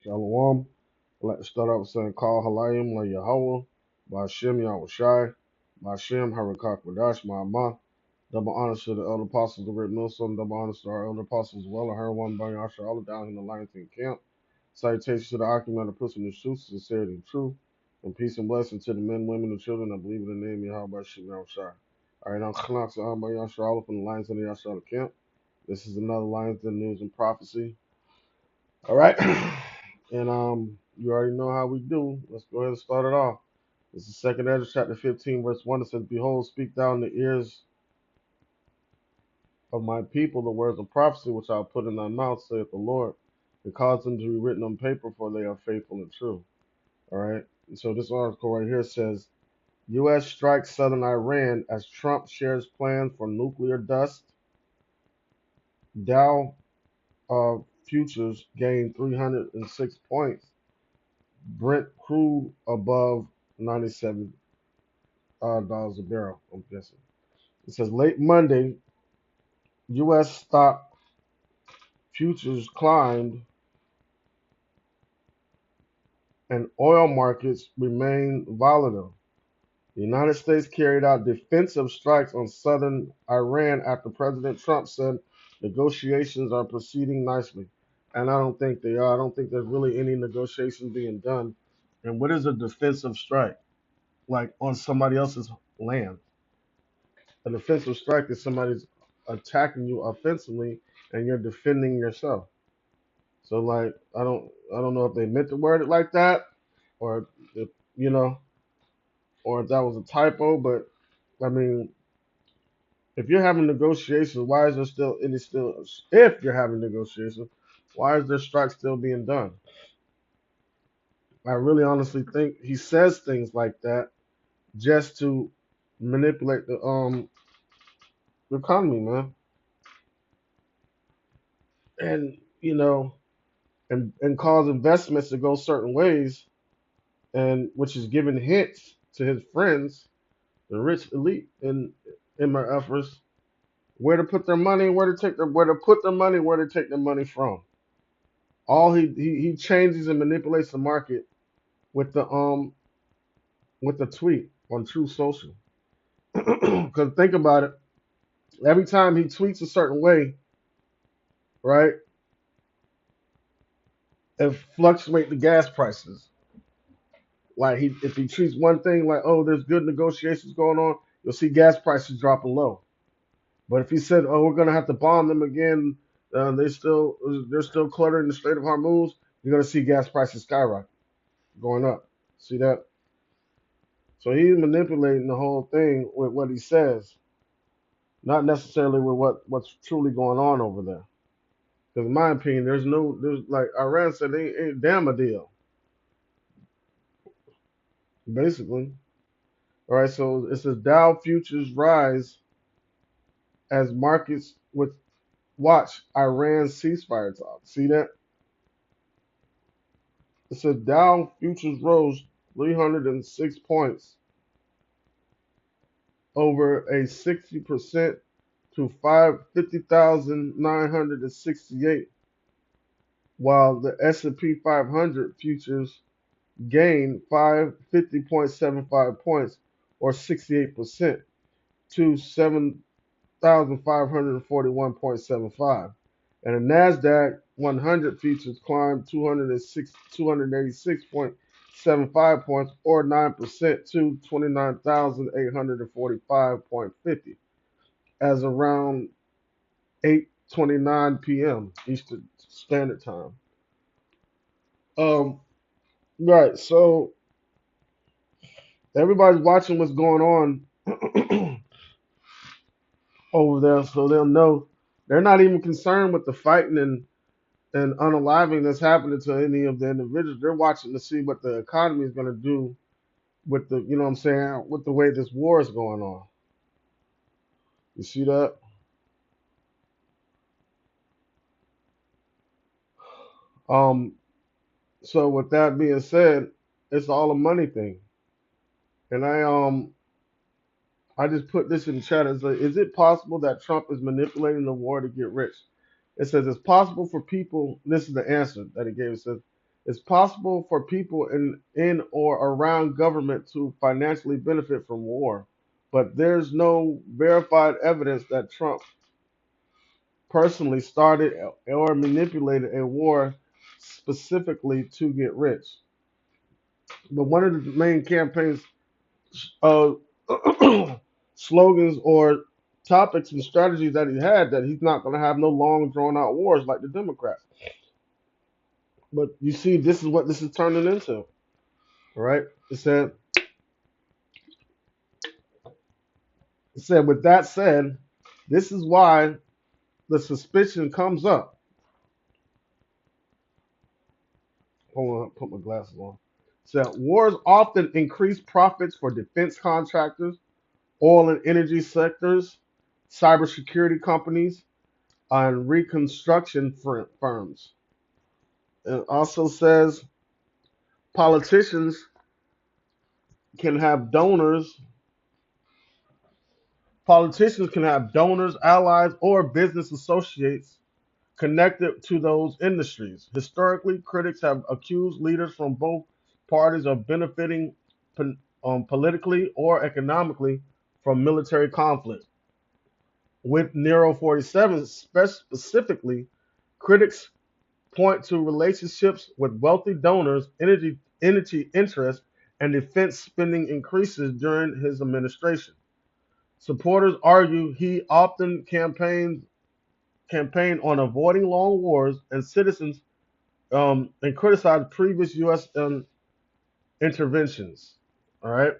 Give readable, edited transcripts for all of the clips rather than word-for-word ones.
Shalom. I'd like to start out with saying Call Halayim La Yahweh, Ba'Shem Yahushai, Ba'Shem Harakak Wadash Ma'amah. Double honors to the elder apostles of the great millstone, double honors to our elder apostles as well, and her one by Yasha, all down in the Lionston camp. Salutations to the Akim of the person of truth, sincerity, and truth, and peace and blessing to the men, women, and children that believe in the name of Yahweh Ba'Shem Yahushai. All right, now Chnak Sa'am by Yasha, all from the Lions of the Yasha camp. This is another Lions Den News and Prophecy. All right. And you already know how we do. Let's go ahead and start it off. This is Second Ezra chapter 15, verse 1. It says, Behold, speak thou in the ears of my people the words of prophecy which I'll put in thy mouth, saith the Lord, and cause them to be written on paper, for they are faithful and true. All right. And so this article right here says, U.S. strikes southern Iran as Trump shares plans for nuclear dust. Dow futures gained 306 points. Brent crude above 97 dollars a barrel, I'm guessing. It says late Monday, U.S. stock futures climbed and oil markets remain volatile. The United States carried out defensive strikes on southern Iran after President Trump said negotiations are proceeding nicely. And I don't think they are. I don't think there's really any negotiation being done. And what is a defensive strike? Like on somebody else's land. An offensive strike is somebody's attacking you offensively and you're defending yourself. So like I don't know if they meant to word it like that or if you know or if that was a typo, but I mean if you're having negotiations, why is there still any still if you're having negotiations, why is there strike still being done? I really honestly think he says things like that just to manipulate the economy, man. And and cause investments to go certain ways, and which is giving hints to his friends, the rich elite in MRFers, where to put their money, where to put their money, where to take their money from. All he changes and manipulates the market with the tweet on True Social. Because think about it, every time he tweets a certain way, right, it fluctuates the gas prices. Like if he treats one thing like, oh, there's good negotiations going on, you'll see gas prices dropping low. But if he said, oh, we're gonna have to bomb them again, they're still cluttering the Strait of Hormuz, you're gonna see gas prices skyrocket, going up. See that? So he's manipulating the whole thing with what he says, not necessarily with what's truly going on over there. Because in my opinion, there's like Iran said, they ain't damn a deal, basically. All right, so it says Dow futures rise as markets with watch Iran ceasefire talks. See that? It says Dow futures rose 306 points over a 60% to 50,968, while the S&P 500 futures gained 50.75 points or 68% to 7,541.75. And the NASDAQ 100 futures climbed 286.75 points or 9% to 29,845.50 as around 8:29 p.m. Eastern Standard Time. Um, right, so everybody's watching what's going on over there, so they'll know they're not even concerned with the fighting and unaliving that's happening to any of the individuals. They're watching to see what the economy is going to do with the, you know what I'm saying, with the way this war is going on. You see that? Um, so with that being said, it's all a money thing. And I just put this in the chat as like, is it possible that Trump is manipulating the war to get rich? It says it's possible for people. This is the answer that he gave. It says It's possible for people in or around government to financially benefit from war, but there's no verified evidence that Trump personally started or manipulated a war specifically to get rich. But one of the main campaign's uh, slogans or topics and strategies that he had that he's not going to have no long drawn out wars like the Democrats. But you see, this is what this is turning into, all right? It said, with that said, this is why the suspicion comes up. Hold on, put my glasses on. So wars often increase profits for defense contractors, oil and energy sectors, cybersecurity companies, and reconstruction firms. It also says politicians can have donors. Politicians can have donors, allies, or business associates connected to those industries. Historically, critics have accused leaders from both parties of benefiting politically or economically from military conflict. With Nero 47 specifically, critics point to relationships with wealthy donors, energy interests, and defense spending increases during his administration. Supporters argue he often campaigned on avoiding long wars, and citizens and criticized previous U.S. Interventions. All right,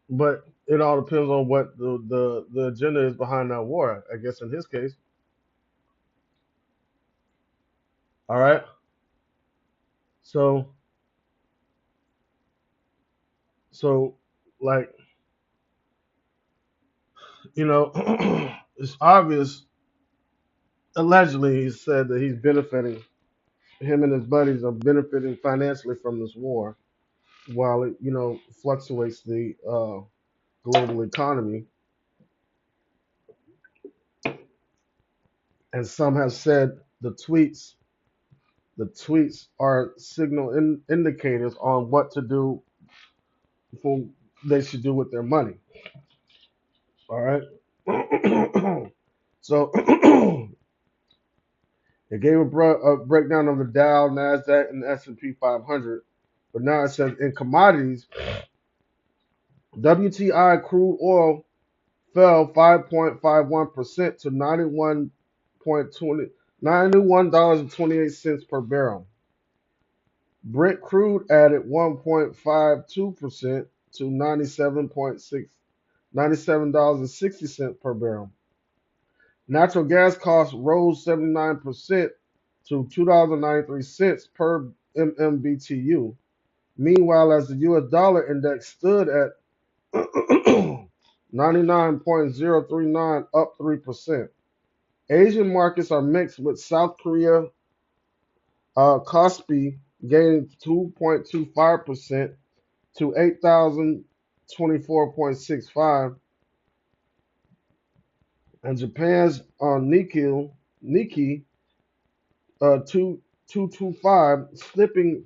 but it all depends on what the agenda is behind that war. I guess in his case. All right, so so like it's obvious. Allegedly, he said that he's benefiting. Him and his buddies are benefiting financially from this war, while it fluctuates the global economy. And some have said the tweets are signal indicators on what to do for they should do with their money. All right. So it gave a breakdown of the Dow, Nasdaq, and the S&P 500. But now it says in commodities, WTI crude oil fell 5.51% to 91.28 per barrel. Brent crude added 1.52% to $97.60 per barrel. Natural gas costs rose 79% to $2.93 per MMBTU. Meanwhile, as the US dollar index stood at 99.039, up 3%. Asian markets are mixed, with South Korea Kospi gaining 2.25% to 8,024.65, and Japan's Nikkei 225 slipping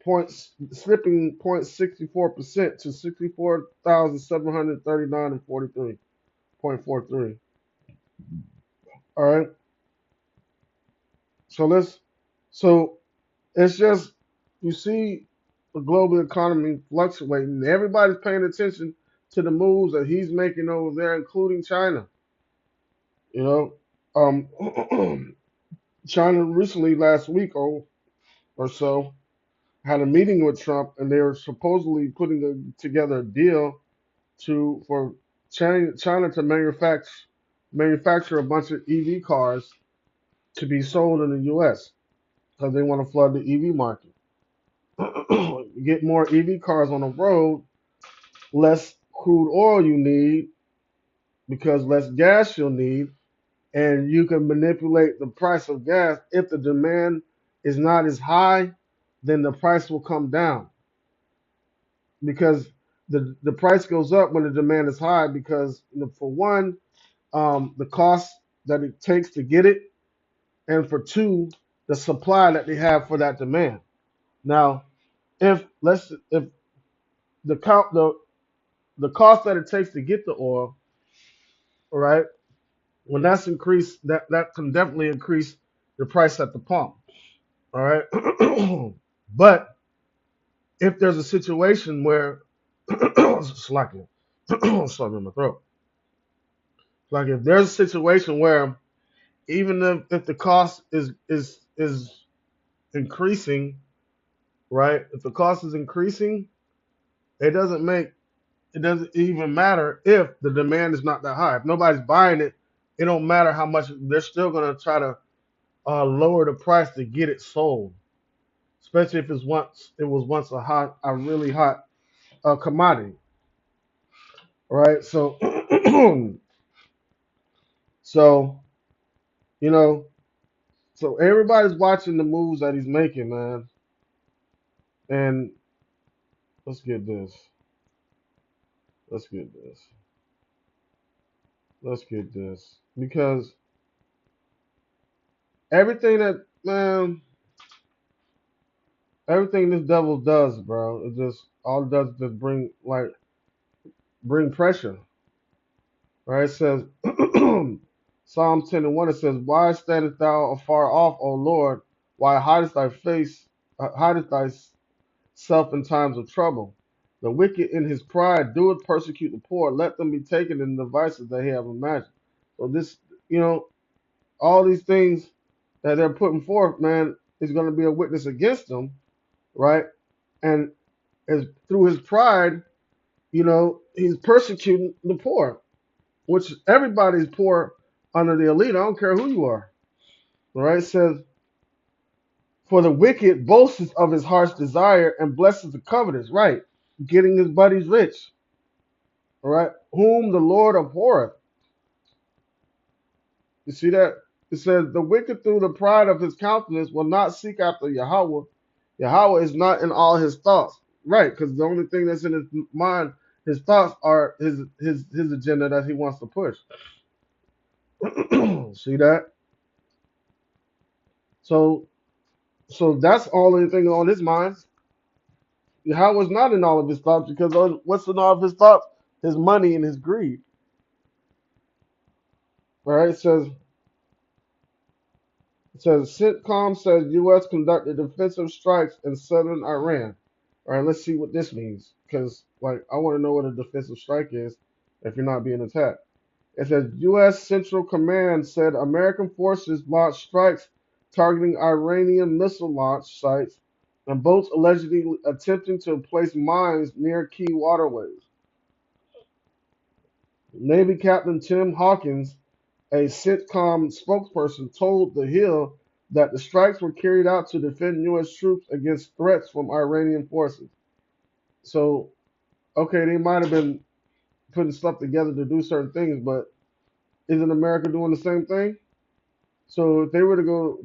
0.64% to 64,739 and 43.43. All right. So it's just, you see the global economy fluctuating. Everybody's paying attention to the moves that he's making over there, including China. You know, China recently, last week or so, had a meeting with Trump, and they were supposedly putting together a deal for China to manufacture a bunch of EV cars to be sold in the U.S. because they want to flood the EV market. Get more EV cars on the road, less crude oil you need because less gas you'll need, and you can manipulate the price of gas. If the demand is not as high, then the price will come down because the price goes up when the demand is high because for one, the cost that it takes to get it, and for two, the supply that they have for that demand. Now, if the count the cost that it takes to get the oil, all right, when that's increased, that can definitely increase the price at the pump, all right. But if there's a situation where slacking, something in my throat, like if there's a situation where even if the cost is increasing, right? If the cost is increasing, it doesn't make it doesn't even matter if the demand is not that high. If nobody's buying it, it don't matter how much they're still gonna try to lower the price to get it sold, especially if it was once a really hot commodity, right? So so you know so everybody's watching the moves that he's making, man. And let's get this. Let's get this. Let's get this because everything that man, everything this devil does, bro, it just all it does is just bring pressure. Right? It says Psalm 10 and 1. It says, "Why standest thou afar off, O Lord? Why hidest thy face, hidest thyself in times of trouble? The wicked in his pride doeth persecute the poor. Let them be taken in the devices they have imagined." So this, you know, all these things that they're putting forth, man, is going to be a witness against them, right? And as through his pride, he's persecuting the poor, which everybody's poor under the elite. I don't care who you are, right? It says, "For the wicked boasts of his heart's desire and blesses the covetous," right? Getting his buddies rich, all right? "Whom the Lord abhorreth." You see that? It says, "The wicked through the pride of his countenance will not seek after Yahweh. Yahweh is not in all his thoughts." Right, because the only thing that's in his mind, his thoughts are his agenda that he wants to push. See that? So that's all anything on his mind. Yahweh's not in all of his thoughts because what's in all of his thoughts? His money and his greed. All right, it says CENTCOM says U.S. conducted defensive strikes in southern Iran. All right, let's see what this means because like I want to know what a defensive strike is if you're not being attacked. It says U.S. Central Command said American forces launched strikes targeting Iranian missile launch sites and boats allegedly attempting to place mines near key waterways. Navy Captain Tim Hawkins, a CENTCOM spokesperson, told The Hill that the strikes were carried out to defend U.S. troops against threats from Iranian forces. So, okay, they might have been putting stuff together to do certain things, but isn't America doing the same thing? So if they were to go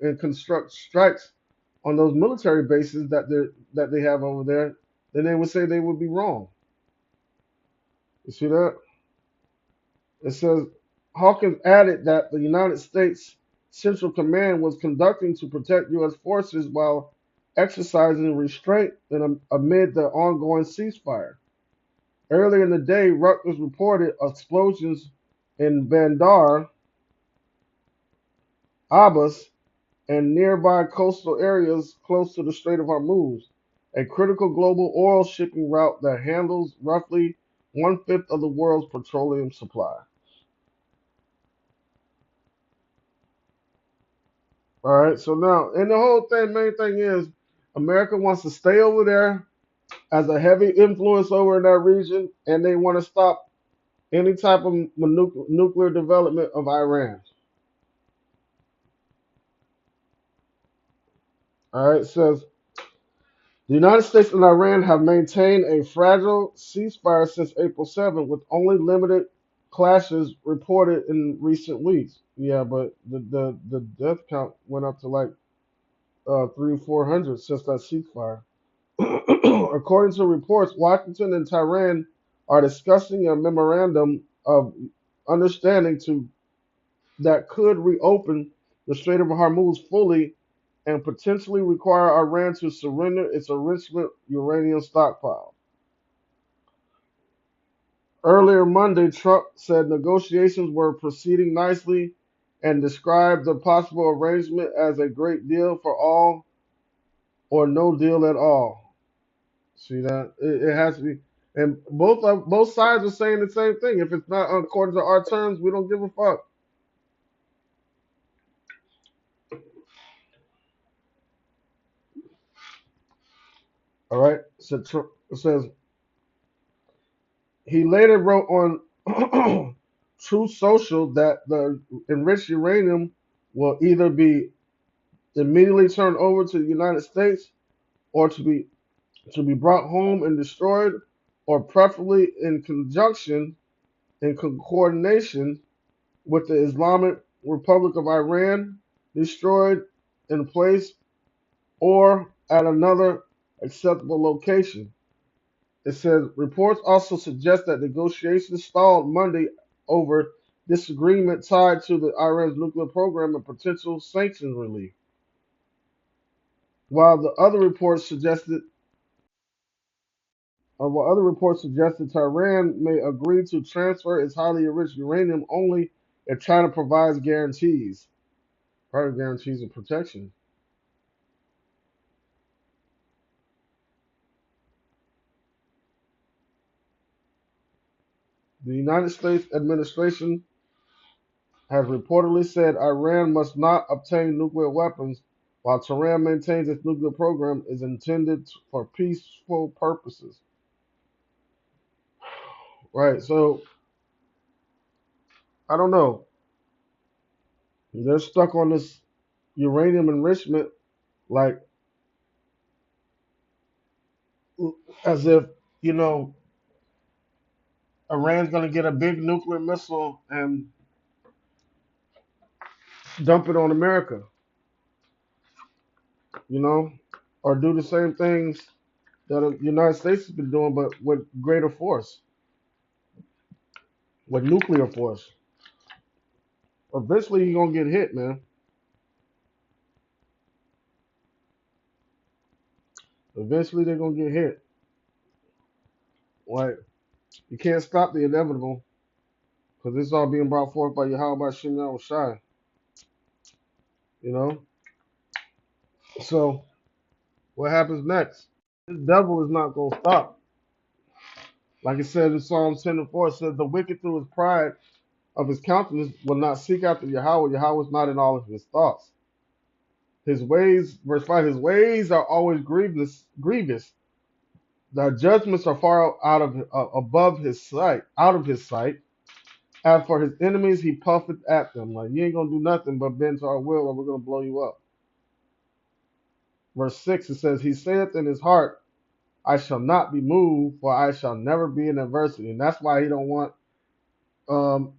and construct strikes on those military bases that they have over there, then they would say they would be wrong. You see that? It says Hawkins added that the United States Central Command was conducting to protect U.S. forces while exercising restraint amid the ongoing ceasefire. Earlier in the day, Rutgers reported explosions in Bandar Abbas and nearby coastal areas close to the Strait of Hormuz, a critical global oil shipping route that handles roughly one-fifth of the world's petroleum supply. All right, so now, and the whole main thing is, America wants to stay over there as a heavy influence over in that region, and they want to stop any type of nuclear development of Iran. All right, it says the United States and Iran have maintained a fragile ceasefire since April 7, with only limited clashes reported in recent weeks. Yeah, but the death count went up to like 300 or 400 since that ceasefire. According to reports, Washington and Tehran are discussing a memorandum of understanding that could reopen the Strait of Hormuz fully and potentially require Iran to surrender its enrichment uranium stockpile. Earlier Monday, Trump said negotiations were proceeding nicely and described the possible arrangement as a great deal for all or no deal at all. See that? It has to be, and both sides are saying the same thing. If it's not according to our terms, we don't give a fuck. All right. So it says he later wrote on Truth Social that the enriched uranium will either be immediately turned over to the United States or to be brought home and destroyed, or preferably in conjunction in coordination with the Islamic Republic of Iran, destroyed in place or at another acceptable location. It says reports also suggest that negotiations stalled Monday over disagreement tied to the Iran's nuclear program and potential sanctions relief, while the other reports suggested while other reports suggested Tehran may agree to transfer its highly enriched uranium only if China provides guarantees, private guarantees of protection. The United States administration has reportedly said Iran must not obtain nuclear weapons, while Tehran maintains its nuclear program is intended for peaceful purposes. Right, so I don't know. They're stuck on this uranium enrichment like as if, you know, Iran's going to get a big nuclear missile and dump it on America, you know, or do the same things that the United States has been doing, but with greater force, with nuclear force. Eventually, he's gonna get hit, man. Eventually, they're gonna get hit. Like you can't stop the inevitable because it's all being brought forth by Yahweh Shem Shai. You know. So what happens next? This devil is not gonna stop. Like it says in Psalm 10 and 4, it says the wicked through his pride of his countenance will not seek after Yahweh. Yahweh is not in all of his thoughts. His ways, verse 5, his ways are always grievous. The judgments are far out of above his sight, out of his sight. As for his enemies, he puffeth at them. Like you ain't gonna do nothing but bend to our will, or we're gonna blow you up. Verse 6, it says, he saith in his heart, I shall not be moved, for I shall never be in adversity. And that's why he don't want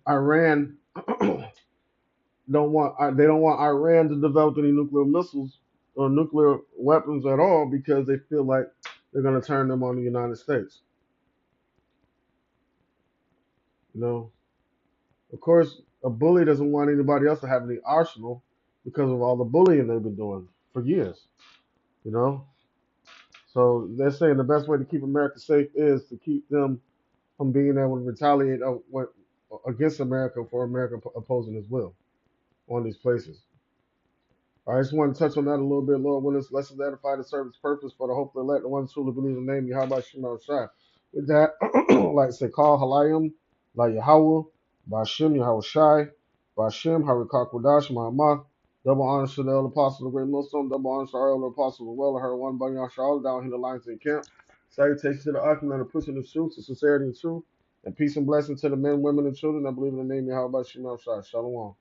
Iran they don't want Iran to develop any nuclear missiles or nuclear weapons at all because they feel like they're gonna turn them on the United States. You know, of course, a bully doesn't want anybody else to have any arsenal because of all the bullying they've been doing for years. You know, so they're saying the best way to keep America safe is to keep them from being able to retaliate against America for America opposing his will on these places. I just want to touch on that a little bit. Lord willing, lessons to edify the service purpose for the hope of the elect, the ones who truly believe in the name Yahweh Shema Shai. With that, like I say, call Halayim, La Yahweh, Bashem Yahweh Shai, Bashem Harikak Wadash Mahamath. Double honors to the elder apostle, the great millstone. Double honors to our elder apostle, the well, her one Bunyan Shah, down here the lines in camp. Salutations to the Arkham and the pushing the truth, to sincerity and truth, and peace and blessing to the men, women, and children that believe in the name Yahweh Shema Shai. Shalom.